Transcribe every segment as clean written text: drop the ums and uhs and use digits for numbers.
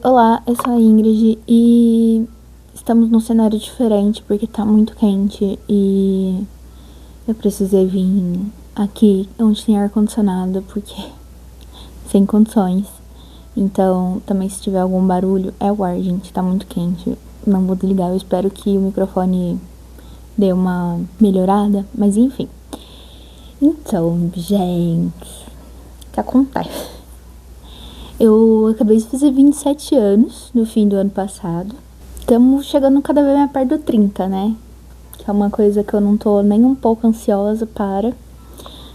Olá, eu sou a Ingrid e estamos num cenário diferente porque tá muito quente e eu precisei vir aqui onde tem ar-condicionado porque sem condições. Então, também se tiver algum barulho, é o ar, gente, tá muito quente. Não vou desligar, eu espero que o microfone dê uma melhorada, mas enfim. Então, gente, o que acontece? Eu acabei de fazer 27 anos no fim do ano passado. Estamos chegando cada vez mais perto do 30, né? Que é uma coisa que eu não tô nem um pouco ansiosa para,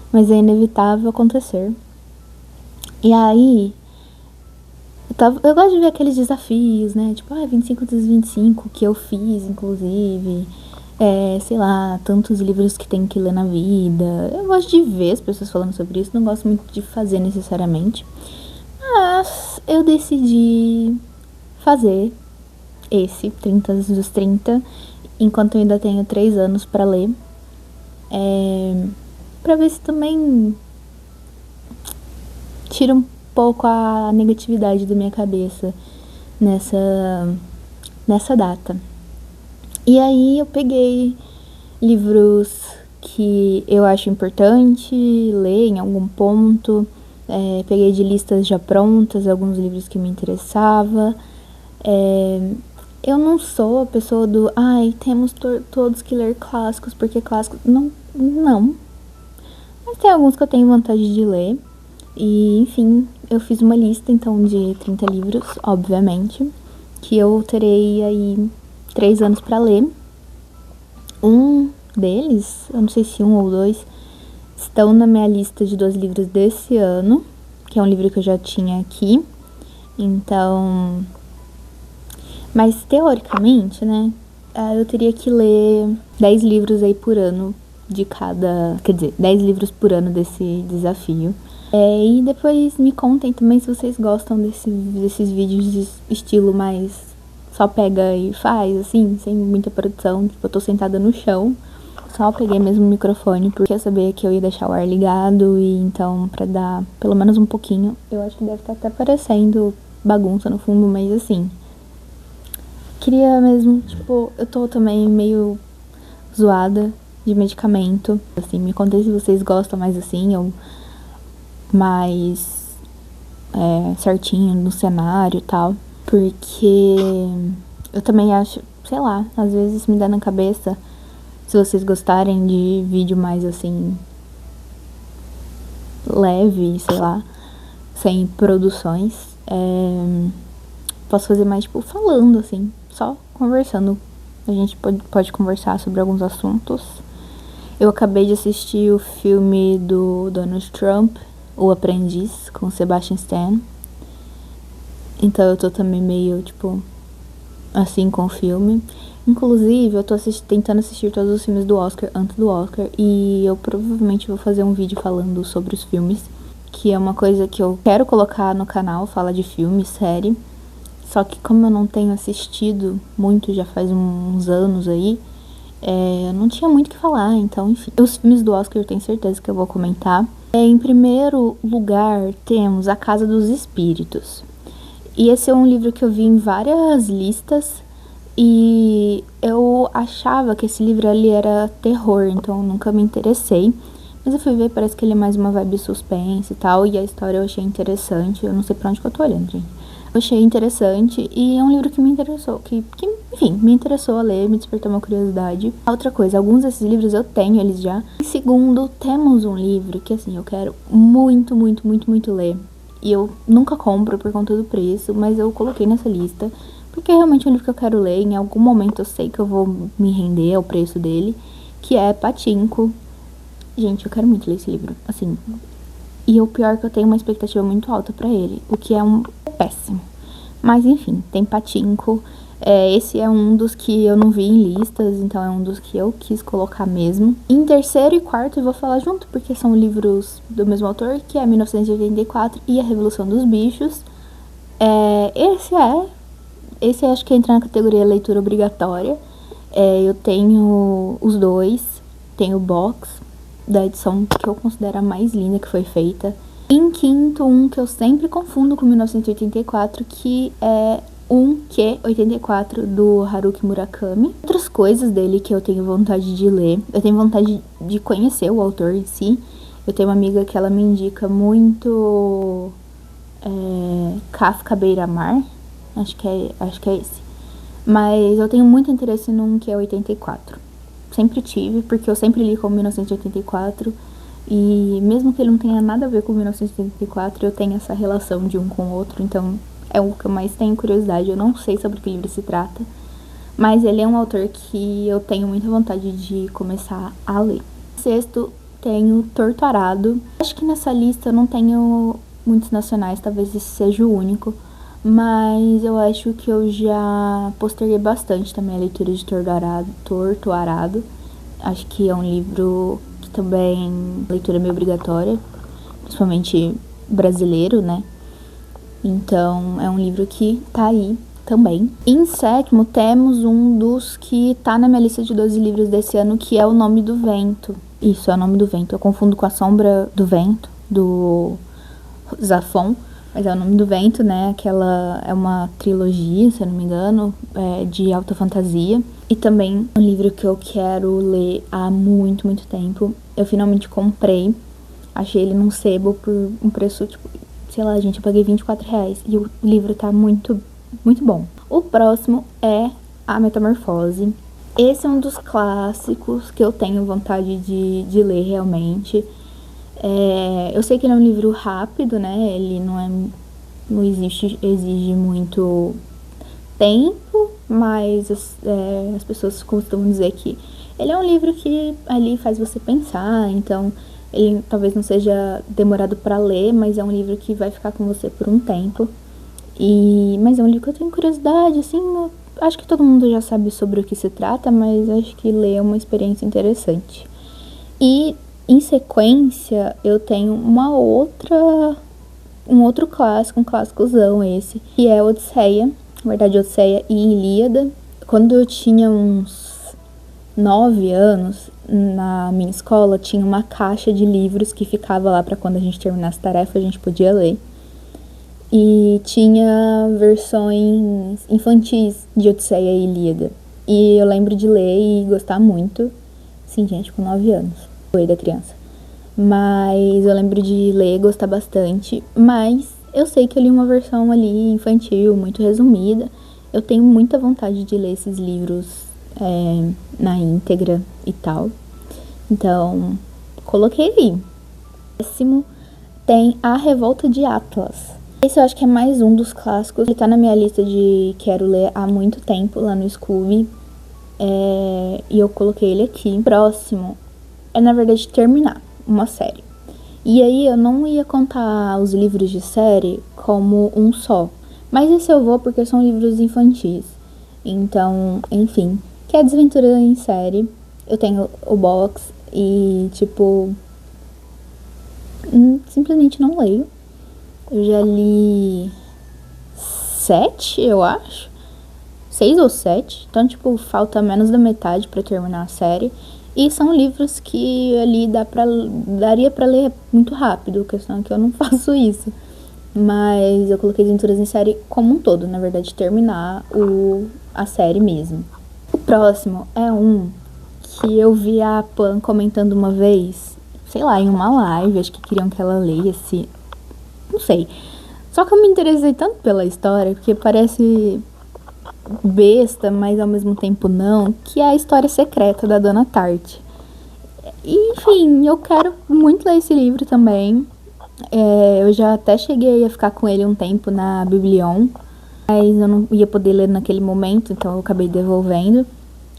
mas é inevitável acontecer. E aí, eu gosto de ver aqueles desafios, né? Tipo, 25 dos 25 que eu fiz, inclusive. Sei lá, tantos livros que tem que ler na vida. Eu gosto de ver as pessoas falando sobre isso, não gosto muito de fazer necessariamente. Mas eu decidi fazer esse 30 dos 30, enquanto eu ainda tenho 3 anos pra ler. Pra ver se também tira um pouco a negatividade da minha cabeça nessa data. E aí eu peguei livros que eu acho importante ler em algum ponto. Peguei de listas já prontas alguns livros que me interessavam. Eu não sou a pessoa do temos todos que ler clássicos, porque clássicos. Não. Mas tem alguns que eu tenho vontade de ler. E, enfim, eu fiz uma lista, então, de 30 livros, obviamente, que eu terei aí 3 anos pra ler. Um deles, eu não sei se um ou dois, estão na minha lista de 2 livros desse ano, que é um livro que eu já tinha aqui. Então, mas teoricamente, né, eu teria que ler 10 livros aí por ano de cada, quer dizer, 10 livros por ano desse desafio. E depois me contem também se vocês gostam desses vídeos de estilo mais só pega e faz, assim, sem muita produção. Tipo, eu tô sentada no chão, só peguei mesmo o microfone porque eu sabia que eu ia deixar o ar ligado. E então, pra dar pelo menos um pouquinho, eu acho que deve estar até parecendo bagunça no fundo, mas assim, queria mesmo, tipo, eu tô também meio zoada de medicamento. Assim, me contem se vocês gostam mais assim, ou mais certinho no cenário e tal. Porque eu também acho, sei lá, às vezes me dá na cabeça, se vocês gostarem de vídeo mais assim, leve, sei lá, sem produções, posso fazer mais tipo falando assim, só conversando. A gente pode conversar sobre alguns assuntos. Eu acabei de assistir o filme do Donald Trump, O Aprendiz, com Sebastian Stan. Então eu tô também meio, tipo, assim com o filme. Inclusive, eu tô tentando assistir todos os filmes do Oscar antes do Oscar. E eu provavelmente vou fazer um vídeo falando sobre os filmes, que é uma coisa que eu quero colocar no canal, fala de filme, série. Só que como eu não tenho assistido muito, já faz uns anos aí, eu não tinha muito o que falar, então, enfim. Os filmes do Oscar eu tenho certeza que eu vou comentar. Em primeiro lugar, temos A Casa dos Espíritos. E esse é um livro que eu vi em várias listas e eu achava que esse livro ali era terror, então eu nunca me interessei. Mas eu fui ver, parece que ele é mais uma vibe suspense e tal, e a história eu achei interessante. Eu não sei pra onde que eu tô olhando, gente. Eu achei interessante e é um livro que me interessou, enfim, me interessou a ler, me despertou uma curiosidade. Outra coisa, alguns desses livros eu tenho eles já. Em segundo, temos um livro que, assim, eu quero muito, muito, muito, muito ler. E eu nunca compro por conta do preço, mas eu coloquei nessa lista, porque é realmente um livro que eu quero ler. Em algum momento eu sei que eu vou me render ao preço dele, que é Pachinko. Gente, eu quero muito ler esse livro, assim. E o pior é que eu tenho uma expectativa muito alta pra ele, o que é péssimo. Mas enfim, tem Pachinko. Esse é um dos que eu não vi em listas, então é um dos que eu quis colocar mesmo. Em terceiro e quarto eu vou falar junto, porque são livros do mesmo autor, que é 1984 e A Revolução dos Bichos. Esse acho que entra na categoria leitura obrigatória. Eu tenho os dois, tenho o box da edição que eu considero a mais linda que foi feita. Em quinto, um que eu sempre confundo com 1984, que é um Q84 do Haruki Murakami. Outras coisas dele que eu tenho vontade de ler, eu tenho vontade de conhecer o autor em si. Eu tenho uma amiga que ela me indica muito Kafka Beira-Mar, acho que é esse. Mas eu tenho muito interesse num que é 84. Sempre tive, porque eu sempre li como 1984. E mesmo que ele não tenha nada a ver com 1984, eu tenho essa relação de um com o outro. Então é o que eu mais tenho curiosidade. Eu não sei sobre que livro se trata, mas ele é um autor que eu tenho muita vontade de começar a ler. Sexto, tenho Torturado. Acho que nessa lista eu não tenho muitos nacionais, talvez esse seja o único. Mas eu acho que eu já posterguei bastante também a leitura de Torturado. Acho que é um livro que também leitura é meio obrigatória, principalmente brasileiro, né? Então é um livro que tá aí também. Em sétimo, temos um dos que tá na minha lista de 12 livros desse ano, que é O Nome do Vento. Isso, é O Nome do Vento. Eu confundo com A Sombra do Vento, do Zafon. Mas é O Nome do Vento, né? Aquela é uma trilogia, se eu não me engano, de alta fantasia. E também um livro que eu quero ler há muito, muito tempo. Eu finalmente comprei. Achei ele num sebo por um preço, tipo, sei lá, gente, eu paguei R$24. E o livro tá muito, muito bom. O próximo é A Metamorfose. Esse é um dos clássicos que eu tenho vontade de ler realmente. Eu sei que ele é um livro rápido, né? Ele não exige muito tempo, mas as pessoas costumam dizer que ele é um livro que ali faz você pensar, então ele talvez não seja demorado para ler, mas é um livro que vai ficar com você por um tempo. Mas é um livro que eu tenho curiosidade, assim, acho que todo mundo já sabe sobre o que se trata, mas acho que ler é uma experiência interessante. E em sequência, eu tenho um outro clássico, um clássicozão esse, que é Odisseia. Na verdade, Odisseia e Ilíada. Quando eu tinha uns 9 anos, na minha escola, tinha uma caixa de livros que ficava lá para quando a gente terminasse a tarefa, a gente podia ler. E tinha versões infantis de Odisseia e Ilíada. E eu lembro de ler e gostar muito. Sim, gente, com 9 anos. Foi da criança. Mas eu lembro de ler e gostar bastante. Mas eu sei que eu li uma versão ali infantil, muito resumida. Eu tenho muita vontade de ler esses livros na íntegra e tal. Então, coloquei aí. Décimo tem A Revolta de Atlas. Esse eu acho que é mais um dos clássicos. Ele tá na minha lista de quero ler há muito tempo lá no Scooby. E eu coloquei ele aqui. Próximo é, na verdade, terminar uma série. E aí eu não ia contar os livros de série como um só. Mas esse eu vou porque são livros infantis. Então, enfim, que é Desventura em Série. Eu tenho o box e, tipo, simplesmente não leio. Eu já li 7, eu acho. 6 ou 7. Então, tipo, falta menos da metade pra terminar a série. E são livros que ali daria pra ler muito rápido. A questão é que eu não faço isso. Mas eu coloquei Desventuras em Série como um todo. Na verdade, terminar a série mesmo. O próximo é um que eu vi a Pan comentando uma vez. Sei lá, em uma live. Acho que queriam que ela lesse. Não sei. Só que eu me interessei tanto pela história, porque parece besta, mas ao mesmo tempo não, que é a História Secreta da Dona Tart. Enfim, eu quero muito ler esse livro também. Eu já até cheguei a ficar com ele um tempo na Biblion, mas eu não ia poder ler naquele momento, então eu acabei devolvendo.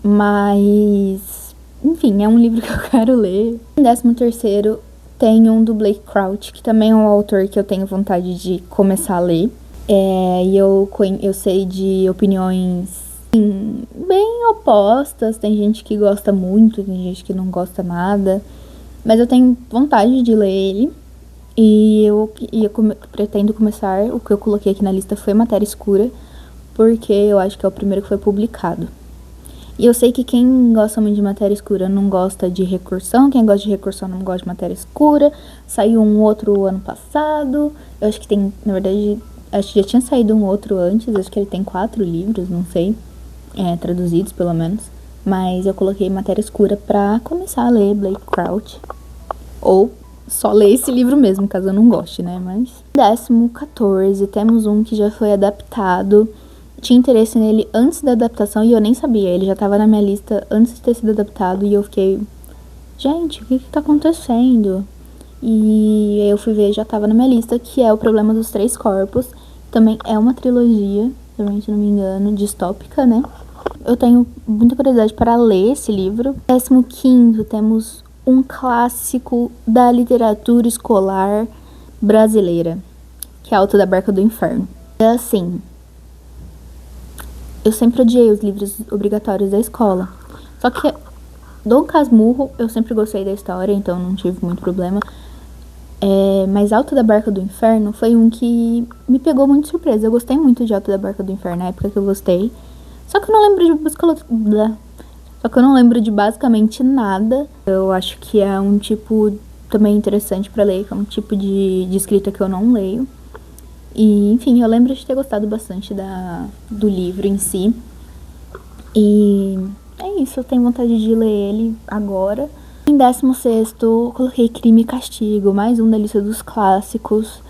Mas, enfim, é um livro que eu quero ler. Em 13º, tem um do Blake Crouch, que também é um autor que eu tenho vontade de começar a ler. E eu sei de opiniões bem opostas. Tem gente que gosta muito, tem gente que não gosta nada. Mas eu tenho vontade de ler ele. E eu pretendo começar. O que eu coloquei aqui na lista foi Matéria Escura, porque eu acho que é o primeiro que foi publicado. E eu sei que quem gosta muito de matéria escura não gosta de recursão, quem gosta de recursão não gosta de matéria escura. Saiu um outro ano passado, eu acho que tem, na verdade, acho que já tinha saído um outro antes, acho que ele tem 4 livros, não sei, traduzidos pelo menos. Mas eu coloquei matéria escura pra começar a ler Blake Crouch. Ou só ler esse livro mesmo, caso eu não goste, né? Mas 14º, temos um que já foi adaptado. Tinha interesse nele antes da adaptação e eu nem sabia. Ele já tava na minha lista antes de ter sido adaptado e eu fiquei... Gente, o que tá acontecendo? E aí eu fui ver, já tava na minha lista, que é O Problema dos Três Corpos. Também é uma trilogia, também, se não me engano, distópica, né? Eu tenho muita curiosidade para ler esse livro. 15º, temos um clássico da literatura escolar brasileira, que é Alto da Barca do Inferno. É assim, eu sempre odiei os livros obrigatórios da escola. Só que Dom Casmurro, eu sempre gostei da história, então não tive muito problema. Mas Alto da Barca do Inferno foi um que me pegou muito de surpresa. Eu gostei muito de Alto da Barca do Inferno, na época que eu gostei. Só que eu não lembro de basicamente nada. Eu acho que é um tipo também interessante pra ler, que é um tipo de escrita que eu não leio. E, enfim, eu lembro de ter gostado bastante do livro em si. E é isso, eu tenho vontade de ler ele agora. Em 16º, coloquei Crime e Castigo, mais um da lista dos clássicos.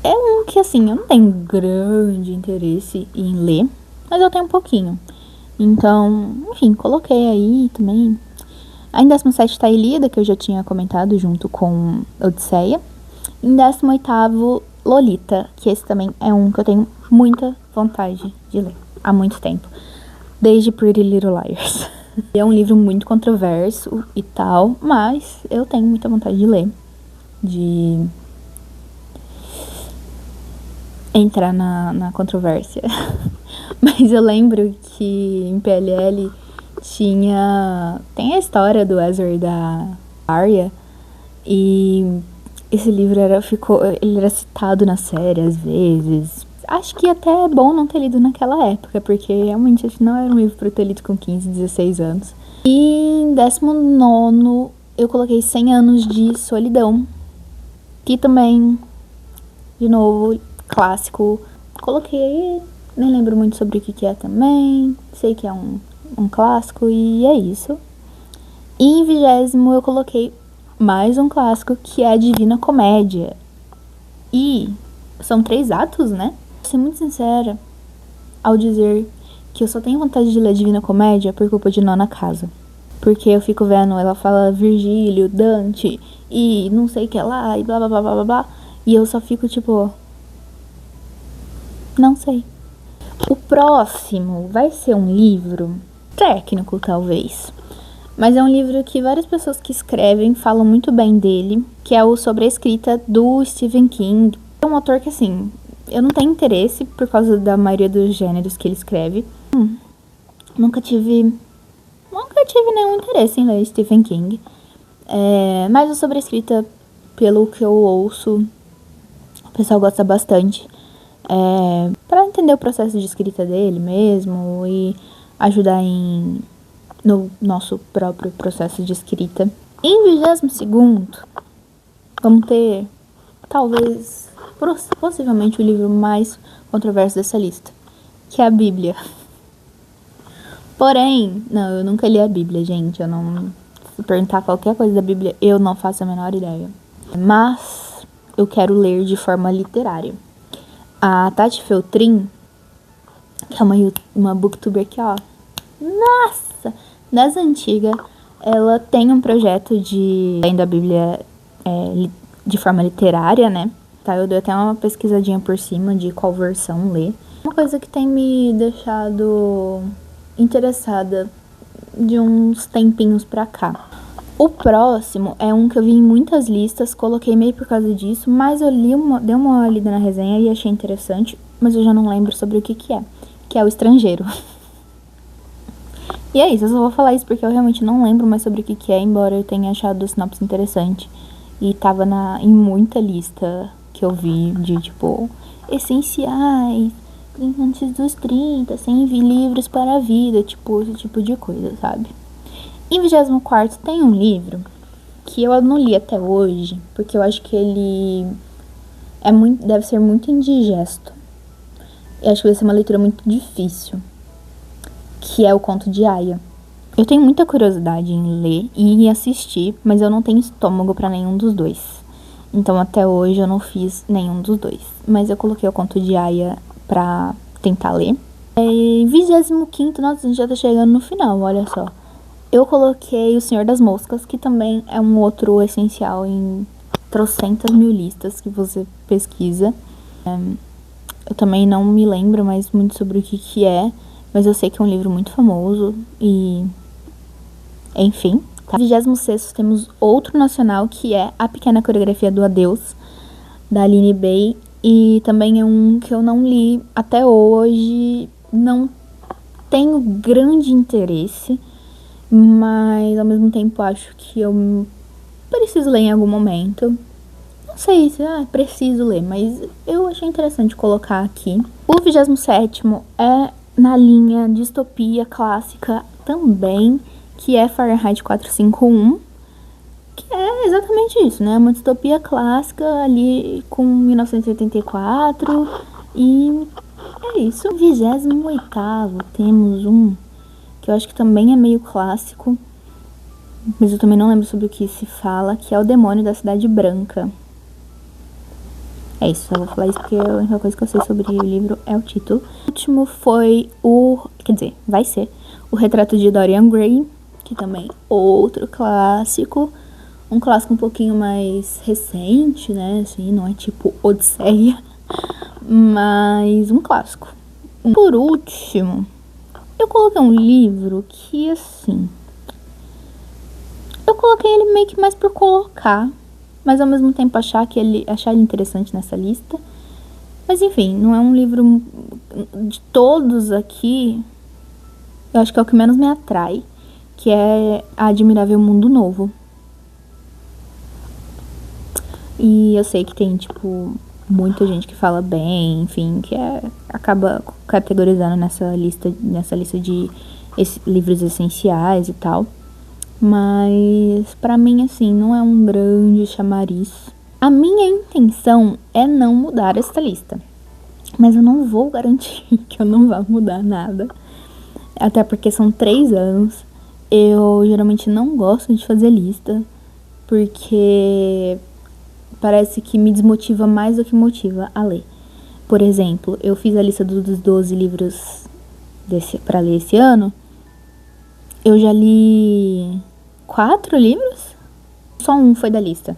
É um que, assim, eu não tenho grande interesse em ler, mas eu tenho um pouquinho. Então, enfim, coloquei aí também. Aí em 17º tá Ilíada, que eu já tinha comentado junto com Odisseia. Em 18º, Lolita, que esse também é um que eu tenho muita vontade de ler há muito tempo. Desde Pretty Little Liars. É um livro muito controverso e tal, mas eu tenho muita vontade de ler. De entrar na controvérsia. Mas eu lembro que em PLL tem a história do Ezra e da Arya, e esse livro ele era citado na série às vezes. Acho que até é bom não ter lido naquela época, porque realmente acho que não era um livro pra eu ter lido com 15, 16 anos. E em 19º eu coloquei 100 Anos de Solidão, que também, de novo, clássico. Coloquei, nem lembro muito sobre o que é também, sei que é um clássico e é isso. E em 20º eu coloquei mais um clássico, que é a Divina Comédia. E são 3 atos, né? Vou ser muito sincera ao dizer que eu só tenho vontade de ler Divina Comédia por culpa de Nona Casa. Porque eu fico vendo, ela fala Virgílio, Dante e não sei o que lá, e blá blá blá blá blá. E eu só fico tipo... não sei. O próximo vai ser um livro técnico, talvez. Mas é um livro que várias pessoas que escrevem falam muito bem dele, que é o Sobre a Escrita do Stephen King. É um autor que, assim, eu não tenho interesse por causa da maioria dos gêneros que ele escreve. Nunca tive nenhum interesse em ler Stephen King. Mas o Sobre a Escrita, pelo que eu ouço, o pessoal gosta bastante. Para entender o processo de escrita dele mesmo e ajudar no nosso próprio processo de escrita. Em 22º, vamos ter, talvez, possivelmente o livro mais controverso dessa lista, que é a Bíblia. Porém, não, eu nunca li a Bíblia, gente. Se perguntar qualquer coisa da Bíblia, eu não faço a menor ideia. Mas eu quero ler de forma literária. A Tati Feltrin, que é uma booktuber aqui, ó, nossa, das antigas, ela tem um projeto de lendo a Bíblia de forma literária, né? Tá, eu dei até uma pesquisadinha por cima de qual versão ler. Uma coisa que tem me deixado interessada de uns tempinhos pra cá. O próximo é um que eu vi em muitas listas, coloquei meio por causa disso, mas eu dei uma lida na resenha e achei interessante, mas eu já não lembro sobre o que é O Estrangeiro. E é isso, eu só vou falar isso porque eu realmente não lembro mais sobre o que é, embora eu tenha achado a sinopse interessante. E tava em muita lista que eu vi de, tipo, essenciais antes dos 30, 100 livros para a vida, tipo, esse tipo de coisa, sabe? Em 24º tem um livro que eu não li até hoje, porque eu acho que ele deve ser muito indigesto. Eu acho que vai ser uma leitura muito difícil, que é o Conto de Aia. Eu tenho muita curiosidade em ler e em assistir, mas eu não tenho estômago para nenhum dos dois. Então até hoje eu não fiz nenhum dos dois. Mas eu coloquei o Conto de Aia pra tentar ler. Em 25º, nossa, a gente já tá chegando no final, olha só. Eu coloquei O Senhor das Moscas, que também é um outro essencial em trocentas mil listas que você pesquisa. Eu também não me lembro mais muito sobre o que é, mas eu sei que é um livro muito famoso e... enfim. Tá? Em 26º temos outro nacional, que é A Pequena Coreografia do Adeus, da Aline Bay. E também é um que eu não li até hoje, não tenho grande interesse, mas ao mesmo tempo acho que eu preciso ler em algum momento. Não sei se preciso ler, mas eu achei interessante colocar aqui. O 27º é na linha distopia clássica também, que é Fahrenheit 451, que é exatamente isso, né? Uma distopia clássica ali com 1984 e é isso. No 28º temos um que eu acho que também é meio clássico, mas eu também não lembro sobre o que se fala, que é O Demônio da Cidade Branca. É isso, eu vou falar isso porque a única coisa que eu sei sobre o livro é o título. O último foi vai ser O Retrato de Dorian Gray, que também é outro clássico. Um clássico um pouquinho mais recente, né, assim, não é tipo Odisseia, mas um clássico. Por último, eu coloquei um livro que, assim, eu coloquei ele meio que mais por colocar, mas ao mesmo tempo achar ele interessante nessa lista. Mas enfim, não é um livro de todos aqui, eu acho que é o que menos me atrai, que é A Admirável Mundo Novo. E eu sei que tem, tipo, muita gente que fala bem, enfim, que acaba categorizando nessa lista de livros essenciais e tal. Mas pra mim, assim, não é um grande chamariz. A minha intenção é não mudar esta lista, mas eu não vou garantir que eu não vá mudar nada, até porque são 3 anos. Eu geralmente não gosto de fazer lista, porque parece que me desmotiva mais do que motiva a ler. Por exemplo, eu fiz a lista dos 12 livros pra ler esse ano. Eu já li 4 livros, só um foi da lista.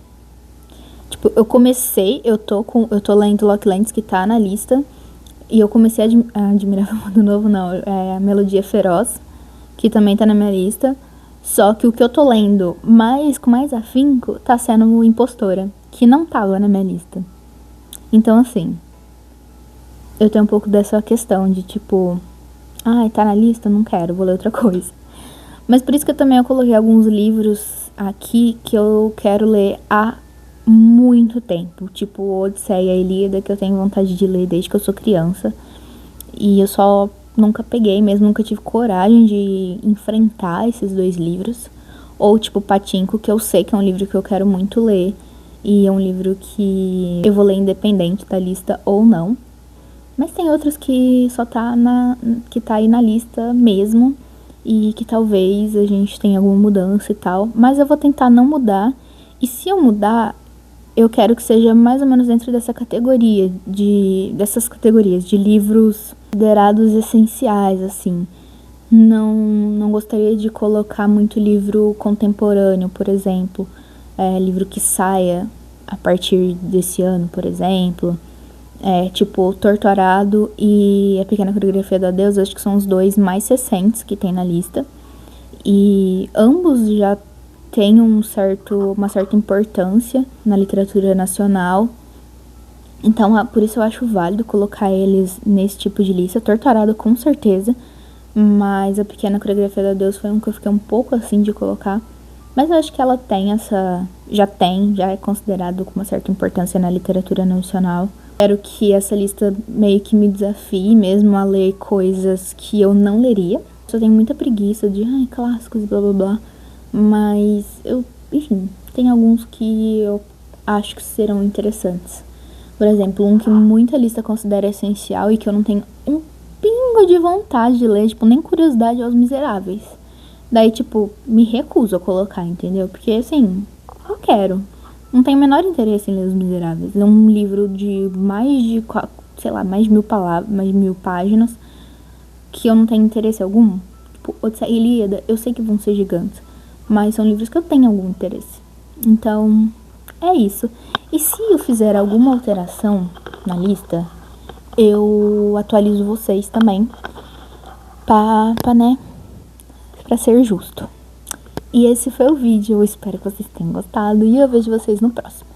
Tipo, eu tô lendo Locklands, que tá na lista, e eu comecei a admirar o Mundo Novo, não, é a Melodia Feroz, que também tá na minha lista. Só que o que eu tô lendo com mais afinco tá sendo o Impostora, que não tava na minha lista. Então, assim, eu tenho um pouco dessa questão de tipo, tá na lista, não quero, vou ler outra coisa. Mas por isso que eu coloquei alguns livros aqui que eu quero ler há muito tempo, tipo Odisseia e Ilíada, que eu tenho vontade de ler desde que eu sou criança. E eu só nunca peguei mesmo, nunca tive coragem de enfrentar esses 2 livros. Ou tipo Pachinko, que eu sei que é um livro que eu quero muito ler, e é um livro que eu vou ler independente da lista ou não. Mas tem outros que só tá aí na lista mesmo, e que talvez a gente tenha alguma mudança e tal. Mas eu vou tentar não mudar, e se eu mudar, eu quero que seja mais ou menos dentro dessas categorias de livros considerados essenciais, assim. Não gostaria de colocar muito livro contemporâneo, por exemplo. Livro que saia a partir desse ano, por exemplo. Tipo, Torturado e A Pequena Coreografia do Adeus, acho que são os 2 mais recentes que tem na lista. E ambos já têm uma certa importância na literatura nacional. Então, por isso eu acho válido colocar eles nesse tipo de lista. Torturado, com certeza. Mas A Pequena Coreografia do Adeus foi um que eu fiquei um pouco assim de colocar. Mas eu acho que ela tem já é considerado com uma certa importância na literatura nacional. Quero que essa lista meio que me desafie mesmo a ler coisas que eu não leria. Eu tenho muita preguiça de, clássicos e blá blá blá. Mas enfim, tem alguns que eu acho que serão interessantes. Por exemplo, um que muita lista considera essencial e que eu não tenho um pingo de vontade de ler, tipo, nem curiosidade, é Os Miseráveis. Daí, tipo, me recuso a colocar, entendeu? Porque, assim, eu quero. Não tenho o menor interesse em ler Os Miseráveis. É um livro de mais de, sei lá, mais de 1000 palavras, mais de 1000 páginas, que eu não tenho interesse algum. Tipo, Odisseia e Ilíada, eu sei que vão ser gigantes, mas são livros que eu tenho algum interesse. Então, é isso. E se eu fizer alguma alteração na lista, eu atualizo vocês também, né, pra ser justo. E esse foi o vídeo, eu espero que vocês tenham gostado e eu vejo vocês no próximo.